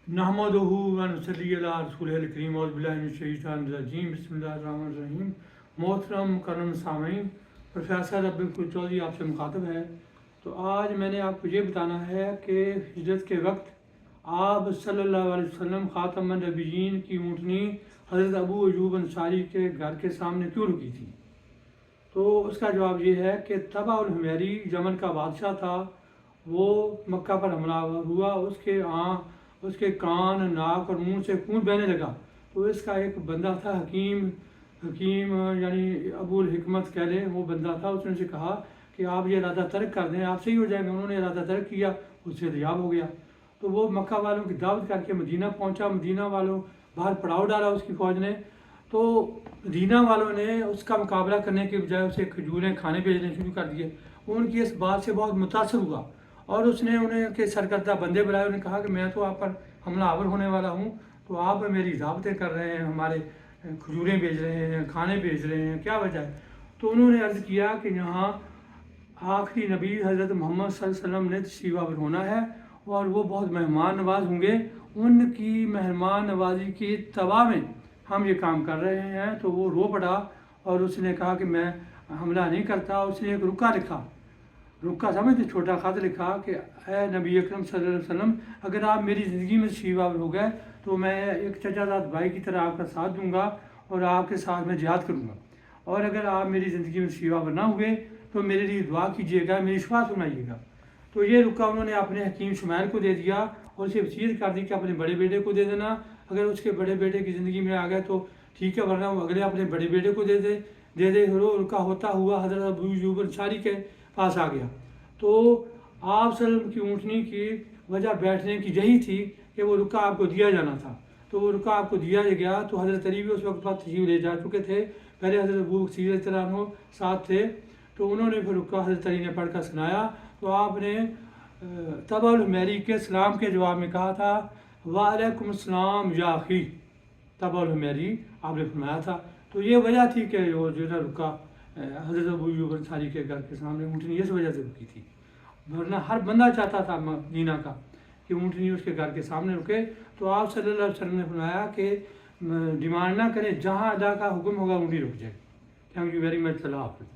نحمدہ و نصلی علی رسولہ الکریم اعوذ باللہ من الشیطان الرجیم بسم اللہ الرحمن الرحیم۔ محترم مکرم سامعین، پروفیسر عبدالقدوس چودھری آپ سے مخاطب ہے۔ تو آج میں نے آپ کو یہ بتانا ہے کہ ہجرت کے وقت آپ صلی اللہ علیہ وسلم خاتم النبیین کی اونٹنی حضرت ابو ایوب انصاری کے گھر کے سامنے کیوں رکی تھی؟ تو اس کا جواب یہ ہے کہ طبع الحمیری یمن کا بادشاہ تھا، وہ مکہ پر حملہ ہوا، اس کے کان، ناک اور منہ سے خون بہنے لگا۔ تو اس کا ایک بندہ تھا حکیم یعنی ابو الحکمت کہہ لیں، وہ بندہ تھا، اس نے سے کہا کہ آپ یہ ارادہ ترک کر دیں، آپ صحیح ہو جائیں گے۔ انہوں نے ارادہ ترک کیا، اس سے دیاب ہو گیا۔ تو وہ مکہ والوں کی دعوت کر کے مدینہ پہنچا، مدینہ والوں باہر پڑاؤ ڈالا اس کی فوج نے۔ تو مدینہ والوں نے اس کا مقابلہ کرنے کے بجائے اسے کھجوریں کھانے بھیجنے شروع کر دیے۔ وہ ان کی اس بات سے بہت متاثر ہوا اور اس نے انہیں کے سرکردہ بندے بلائے، انہیں کہا کہ میں تو آپ پر حملہ آور ہونے والا ہوں، تو آپ میری دعوتیں کر رہے ہیں، ہمارے کھجوریں بھیج رہے ہیں، کھانے بھیج رہے ہیں، کیا وجہ ہے؟ تو انہوں نے عرض کیا کہ یہاں آخری نبی حضرت محمد صلی اللہ علیہ وسلم نے تشریف آور ہونا ہے اور وہ بہت مہمان نواز ہوں گے، ان کی مہمان نوازی کی اتباع میں ہم یہ کام کر رہے ہیں۔ تو وہ رو پڑا اور اس نے کہا کہ میں حملہ نہیں کرتا۔ اس نے ایک رکا لکھا، رکا سمجھتے، چھوٹا خط لکھا کہ اے نبی اکرم صلی اللہ علیہ وسلم، اگر آپ میری زندگی میں تشریف آور ہو گئے تو میں ایک چچا زاد بھائی کی طرح آپ کا ساتھ دوں گا اور آپ کے ساتھ میں جہاد کروں گا، اور اگر آپ میری زندگی میں تشریف آور نہ ہوئے تو میرے لیے دعا کیجیے گا، میری شفاعت سنائیے گا۔ تو یہ رکا انہوں نے اپنے حکیم شمائل کو دے دیا اور اسے وصیت کر دی کہ اپنے بڑے بیٹے کو دے دینا، اگر اس کے بڑے بیٹے کی زندگی میں آ گئے تو ٹھیک ہے، ورنہ وہ اگلے اپنے بڑے بیٹے کو دے دے۔ رکا ہوتا ہوا حضرت ابو ایوب انصاری کے پاس آ گیا۔ تو آپ صلی اللہ علیہ وسلم کی اونٹنی کی وجہ بیٹھنے کی یہی تھی کہ وہ رکا آپ کو دیا جانا تھا۔ تو وہ رکا آپ کو دیا گیا تو حضرت علی بھی اس وقت بعد تشریف لے جا چکے تھے، پہلے حضرت ابو بکر رضی اللہ عنہ ساتھ تھے، تو انہوں نے پھر رکا حضرت علی نے پڑھ کر سنایا۔ تو آپ نے طبع الحمیری کے سلام کے جواب میں کہا تھا وعلیکم السلام یا اخی، طبع الحمیری آپ نے فرمایا تھا۔ تو یہ وجہ تھی کہ وہ جو ہے رکا حضرت ابو ایوب انصاری کے گھر کے سامنے اونٹنی اس وجہ سے رکی تھی، ورنہ ہر بندہ چاہتا تھا مدینہ کا کہ اونٹنی اس کے گھر کے سامنے رکے۔ تو آپ صلی اللہ علیہ وسلم نے فرمایا کہ ڈیمانڈ نہ کریں، جہاں اللہ کا حکم ہوگا اونٹنی رک جائے۔ تھینک یو ویری مچ، اللہ حافظ۔